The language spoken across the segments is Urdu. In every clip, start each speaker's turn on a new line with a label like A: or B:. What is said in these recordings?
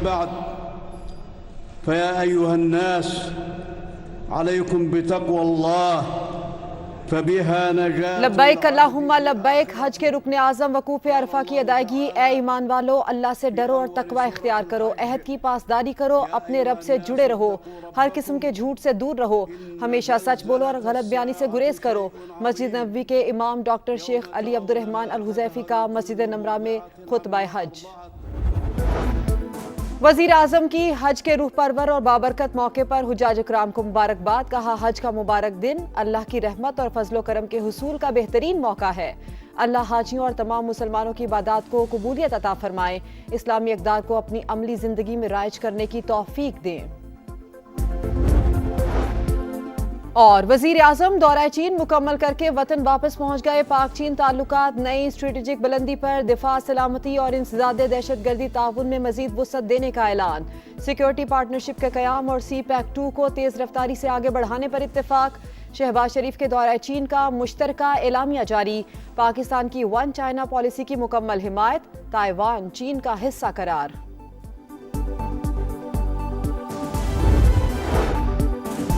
A: بعد فيا أيها الناس عليكم بتقوى الله فبها نجاة
B: لبیک اللہم لبیک حج کے رکن اعظم وقوف عرفہ کی ادائیگی۔ اے ایمان والو، اللہ سے ڈرو اور تقوی اختیار کرو، عہد کی پاسداری کرو، اپنے رب سے جڑے رہو، ہر قسم کے جھوٹ سے دور رہو، ہمیشہ سچ بولو اور غلط بیانی سے گریز کرو۔ مسجد نبوی کے امام ڈاکٹر شیخ علی عبد الرحمن الحذیفی کا مسجد نمرہ میں خطبہ حج۔ وزیر اعظم کی حج کے روح پرور اور بابرکت موقع پر حجاج اکرام کو مبارکباد۔ کہا حج کا مبارک دن اللہ کی رحمت اور فضل و کرم کے حصول کا بہترین موقع ہے۔ اللہ حاجیوں اور تمام مسلمانوں کی عبادات کو قبولیت عطا فرمائے، اسلامی اقدار کو اپنی عملی زندگی میں رائج کرنے کی توفیق دیں۔ اور وزیر اعظم دورہ چین مکمل کر کے وطن واپس پہنچ گئے۔ پاک چین تعلقات نئی اسٹریٹجک بلندی پر، دفاع، سلامتی اور انسداد دہشت گردی تعاون میں مزید وسعت دینے کا اعلان۔ سیکیورٹی پارٹنرشپ کے قیام اور سی پیک 2 کو تیز رفتاری سے آگے بڑھانے پر اتفاق۔ شہباز شریف کے دورہ چین کا مشترکہ اعلامیہ جاری۔ پاکستان کی ون چائنا پالیسی کی مکمل حمایت، تائیوان چین کا حصہ قرار۔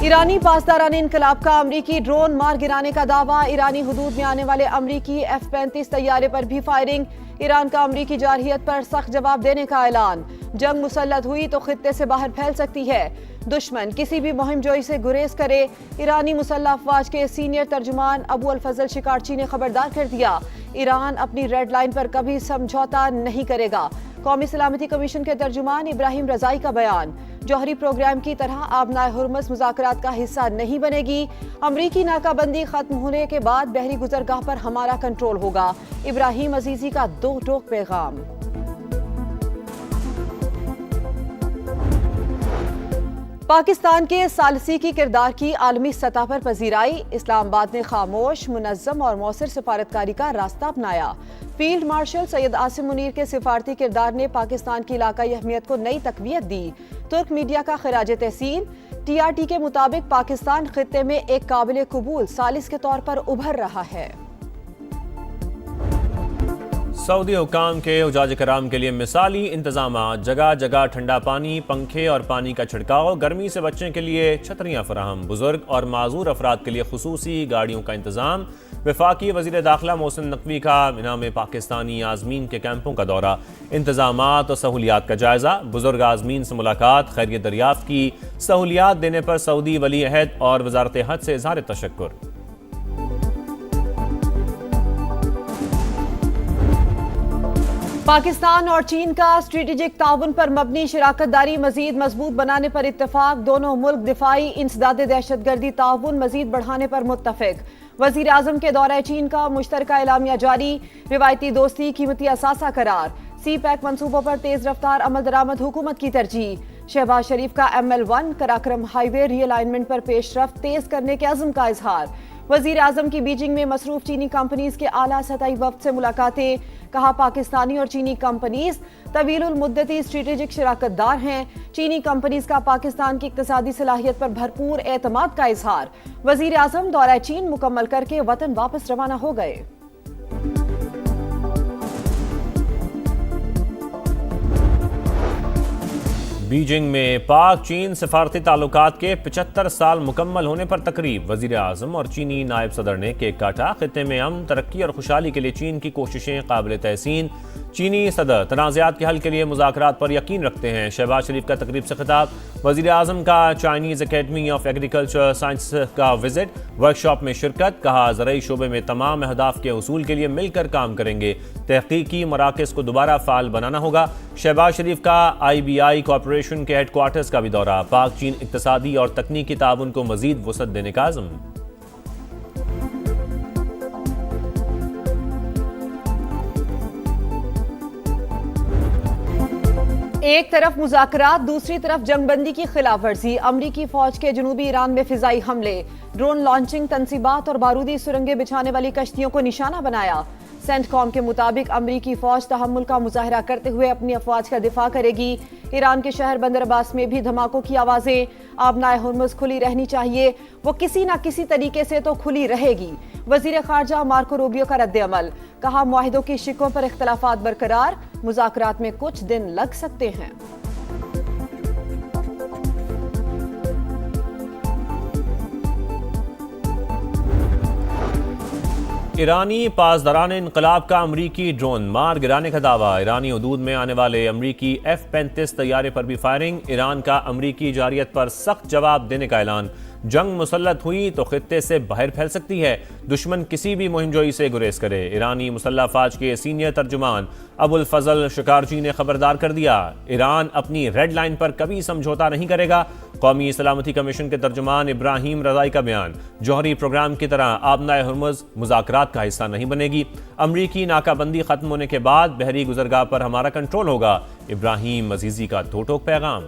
B: ایرانی پاسداران انقلاب کا امریکی ڈرون مار گرانے کا دعویٰ۔ ایرانی حدود میں آنے والے امریکی F-35 طیارے پر بھی فائرنگ۔ ایران کا امریکی جارحیت پر سخت جواب دینے کا اعلان۔ جنگ مسلط ہوئی تو خطے سے باہر پھیل سکتی ہے، دشمن کسی بھی مہم جوئی سے گریز کرے۔ ایرانی مسلح افواج کے سینئر ترجمان ابو الفضل شکارچی نے خبردار کر دیا، ایران اپنی ریڈ لائن پر کبھی سمجھوتا نہیں کرے گا۔ قومی سلامتی کمیشن کے ترجمان ابراہیم رضائی کا بیان، جوہری پروگرام کی طرح آبنائے ہرمز مذاکرات کا حصہ نہیں بنے گی۔ امریکی ناکہ بندی ختم ہونے کے بعد بحری گزرگاہ پر ہمارا کنٹرول ہوگا، ابراہیم عزیزی کا دو ٹوک پیغام۔ پاکستان کے ثالثی کی کردار کی عالمی سطح پر پذیرائی۔ اسلام آباد نے خاموش، منظم اور مؤثر سفارتکاری کا راستہ اپنایا۔ فیلڈ مارشل سید عاصم منیر کے سفارتی کردار نے پاکستان کی علاقائی اہمیت کو نئی تقویت دی۔ ترک میڈیا کا خراج تحسین۔ TRT کے مطابق پاکستان خطے میں ایک قابل قبول ثالث کے طور پر ابھر رہا ہے۔
C: سعودی حکام کے حجاج کرام کے لیے مثالی انتظامات، جگہ جگہ ٹھنڈا پانی، پنکھے اور پانی کا چھڑکاؤ، گرمی سے بچنے کے لیے چھتریاں فراہم، بزرگ اور معذور افراد کے لیے خصوصی گاڑیوں کا انتظام۔ وفاقی وزیر داخلہ محسن نقوی کا مینا میں پاکستانی عازمین کے کیمپوں کا دورہ، انتظامات اور سہولیات کا جائزہ، بزرگ عازمین سے ملاقات، خیریت دریافت کی، سہولیات دینے پر سعودی ولی عہد اور وزارت حج سے اظہار تشکر۔
B: پاکستان اور چین کا اسٹریٹجک تعاون پر مبنی شراکت داری مزید مضبوط بنانے پر اتفاق۔ دونوں ملک دفاعی، انسداد دہشت گردی تعاون مزید بڑھانے پر متفق۔ وزیر اعظم کے دورہ چین کا مشترکہ اعلامیہ جاری۔ روایتی دوستی قیمتی اثاثہ قرار۔ سی پیک منصوبوں پر تیز رفتار عمل درآمد حکومت کی ترجیح۔ شہباز شریف کا ML1 کراکرم ہائی وے ری الائنمنٹ پر پیش رفت تیز کرنے کے عزم کا اظہار۔ وزیر اعظم کی بیجنگ میں مصروف چینی کمپنیز کے اعلیٰ سطحی وفد سے ملاقاتیں۔ کہا پاکستانی اور چینی کمپنیز طویل المدتی اسٹریٹجک شراکت دار ہیں۔ چینی کمپنیز کا پاکستان کی اقتصادی صلاحیت پر بھرپور اعتماد کا اظہار۔ وزیر اعظم دورہ چین مکمل کر کے وطن واپس روانہ ہو گئے۔
C: بیجنگ میں پاک چین سفارتی تعلقات کے 75 سال مکمل ہونے پر تقریب۔ وزیر اعظم اور چینی نائب صدر نے کیک کاٹا۔ خطے میں امن، ترقی اور خوشحالی کے لیے چین کی کوششیں قابل تحسین۔ چینی صدر تنازعات کے حل کے لیے مذاکرات پر یقین رکھتے ہیں۔ شہباز شریف کا تقریب سے خطاب۔ وزیر اعظم کا Chinese academy of agriculture science کا وزٹ، ورکشاپ میں شرکت۔ کہا زرعی شعبے میں تمام اہداف کے حصول کے لیے مل کر کام کریں گے۔ تحقیقی مراکز کو دوبارہ فعال بنانا ہوگا۔ شہباز شریف کا IBI کارپوریشن کے ہیڈ کوارٹرز کا بھی دورہ۔ پاک چین اقتصادی اور تکنیکی تعاون کو مزید وسعت دینے کا عزم۔
B: ایک طرف مذاکرات، دوسری طرف جنگ بندی کی خلاف ورزی۔ امریکی فوج کے جنوبی ایران میں فضائی حملے، ڈرون لانچنگ تنصیبات اور بارودی سرنگیں بچھانے والی کشتیوں کو نشانہ بنایا۔ سینٹ کام کے مطابق امریکی فوج تحمل کا مظاہرہ کرتے ہوئے اپنی افواج کا دفاع کرے گی۔ ایران کے شہر بندر عباس میں بھی دھماکوں کی آوازیں۔ آبنائے ہرمز کھلی رہنی چاہیے، وہ کسی نہ کسی طریقے سے تو کھلی رہے گی۔ وزیر خارجہ مارکو روبیو کا رد عمل، کہا معاہدوں کی شقوں پر اختلافات برقرار، مذاکرات میں کچھ دن لگ سکتے ہیں۔
C: ایرانی پاسداران انقلاب کا امریکی ڈرون مار گرانے کا دعویٰ، ایرانی حدود میں آنے والے امریکی F-35 طیارے پر بھی فائرنگ، ایران کا امریکی جارحیت پر سخت جواب دینے کا اعلان، جنگ مسلط ہوئی تو خطے سے باہر پھیل سکتی ہے، دشمن کسی بھی مہم جوئی سے گریز کرے، ایرانی مسلح افواج کے سینئر ترجمان ابو الفضل شکارچی نے خبردار کر دیا، ایران اپنی ریڈ لائن پر کبھی سمجھوتا نہیں کرے گا، قومی سلامتی کمیشن کے ترجمان ابراہیم رضائی کا بیان، جوہری پروگرام کی طرح آبنائے ہرمز مذاکرات کا حصہ نہیں بنے گی، امریکی ناکہ بندی ختم ہونے کے بعد بحری گزرگاہ پر ہمارا کنٹرول ہوگا، ابراہیم عزیزی کا دو ٹوک پیغام۔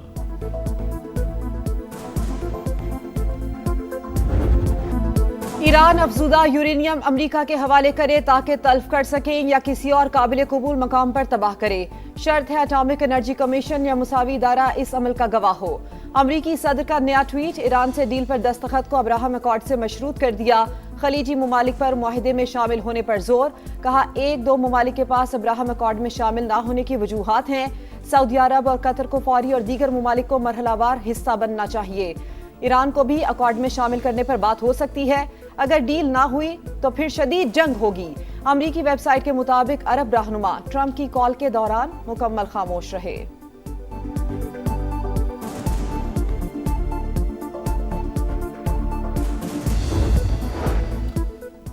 B: ایران افزودہ یورینیم امریکہ کے حوالے کرے تاکہ تلف کر سکیں یا کسی اور قابل قبول مقام پر تباہ کرے، شرط ہے اٹامک انرجی کمیشن یا مساوی ادارہ اس عمل کا گواہ ہو۔ امریکی صدر کا نیا ٹویٹ، ایران سے ڈیل پر دستخط کو ابراہم ایکارڈ سے مشروط کر دیا، خلیجی ممالک پر معاہدے میں شامل ہونے پر زور، کہا ایک دو ممالک کے پاس ابراہم ایکارڈ میں شامل نہ ہونے کی وجوہات ہیں، سعودی عرب اور قطر کو فوری اور دیگر ممالک کو مرحلہ وار حصہ بننا چاہیے، ایران کو بھی ایکارڈ میں شامل کرنے پر بات ہو سکتی ہے، اگر ڈیل نہ ہوئی تو پھر شدید جنگ ہوگی۔ امریکی ویب سائٹ کے مطابق عرب رہنما ٹرمپ کی کال کے دوران مکمل خاموش رہے۔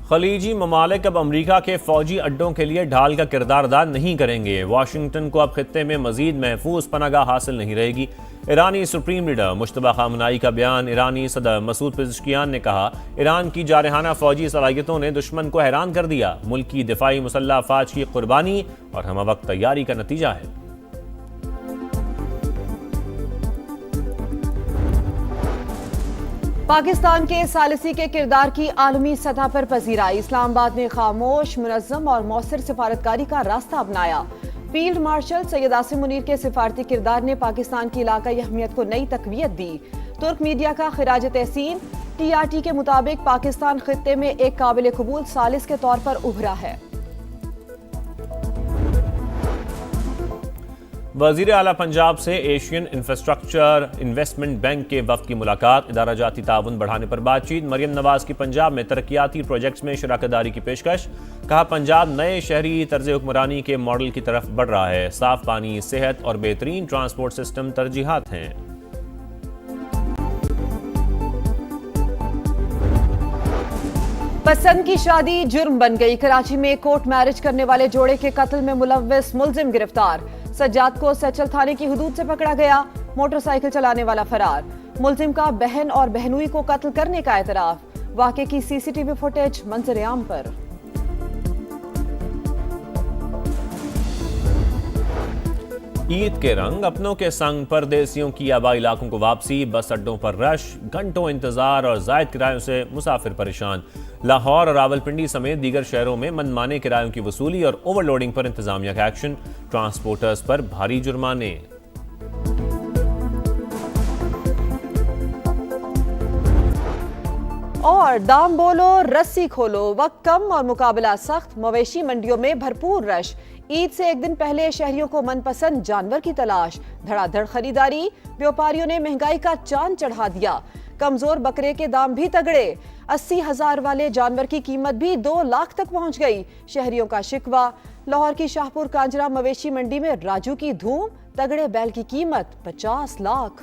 C: خلیجی ممالک اب امریکہ کے فوجی اڈوں کے لیے ڈھال کا کردار ادا نہیں کریں گے، واشنگٹن کو اب خطے میں مزید محفوظ پناہ گاہ حاصل نہیں رہے گی، ایرانی سپریم لیڈر مجتبیٰ خامنہئی کا بیان، ایرانی صدر مسعود پزشکیان نے کہا ایران کی جارحانہ فوجی صلاحیتوں نے دشمن کو حیران کر دیا، ملکی دفاعی مسلح افواج کی قربانی اور ہمہ وقت تیاری کا نتیجہ ہے۔
B: پاکستان کے ثالثی کے کردار کی عالمی سطح پر پذیرائی، اسلام آباد نے خاموش، منظم اور مؤثر سفارتکاری کا راستہ اپنایا، فیلڈ مارشل سید عاصم منیر کے سفارتی کردار نے پاکستان کی علاقائی اہمیت کو نئی تقویت دی، ترک میڈیا کا خراج تحسین، TRT کے مطابق پاکستان خطے میں ایک قابل قبول ثالث کے طور پر ابھرا ہے۔
C: وزیر اعلیٰ پنجاب سے ایشین انفراسٹرکچر انویسٹمنٹ بینک کے وفد کی ملاقات، ادارہ جاتی تعاون بڑھانے پر بات چیت، مریم نواز کی پنجاب میں ترقیاتی پروجیکٹس میں شراکت داری کی پیشکش، کہا پنجاب نئے شہری طرز حکمرانی کے ماڈل کی طرف بڑھ رہا ہے، صاف پانی، صحت اور بہترین ٹرانسپورٹ سسٹم ترجیحات ہیں۔
B: پسند کی شادی جرم بن گئی، کراچی میں کورٹ میرج کرنے والے جوڑے کے قتل میں ملوث ملزم گرفتار، سجاد کو سچل تھانے کی حدود سے پکڑا گیا، موٹر سائیکل چلانے والا فرار، ملزم کا بہن اور بہنوئی کو قتل کرنے کا اعتراف، واقعے کی CCTV فوٹیج منظر عام پر۔
C: عید کے رنگ اپنوں کے سنگ، پردیسیوں کی آبائی علاقوں کو واپسی، بس اڈوں پر رش، گھنٹوں انتظار اور زائد کرایوں سے مسافر پریشان، لاہور اور راولپنڈی سمیت دیگر شہروں میں من مانے کرایوں کی وصولی اور اوور لوڈنگ پر انتظامیہ کا ایکشن، ٹرانسپورٹرز پر بھاری جرمانے۔
B: اور دام بولو رسی کھولو، وقت کم اور مقابلہ سخت، مویشی منڈیوں میں بھرپور رش، عید سے ایک دن پہلے شہریوں کو من پسند جانور کی تلاش، دھڑا دھڑ خریداری، بیوپاریوں نے مہنگائی کا چاند چڑھا دیا، کمزور بکرے کے دام بھی تگڑے، 80,000 والے جانور کی قیمت بھی 2 لاکھ تک پہنچ گئی، شہریوں کا شکوہ، لاہور کی شاہپور کانجرا مویشی منڈی میں راجو کی دھوم، تگڑے بیل کی قیمت 50 لاکھ۔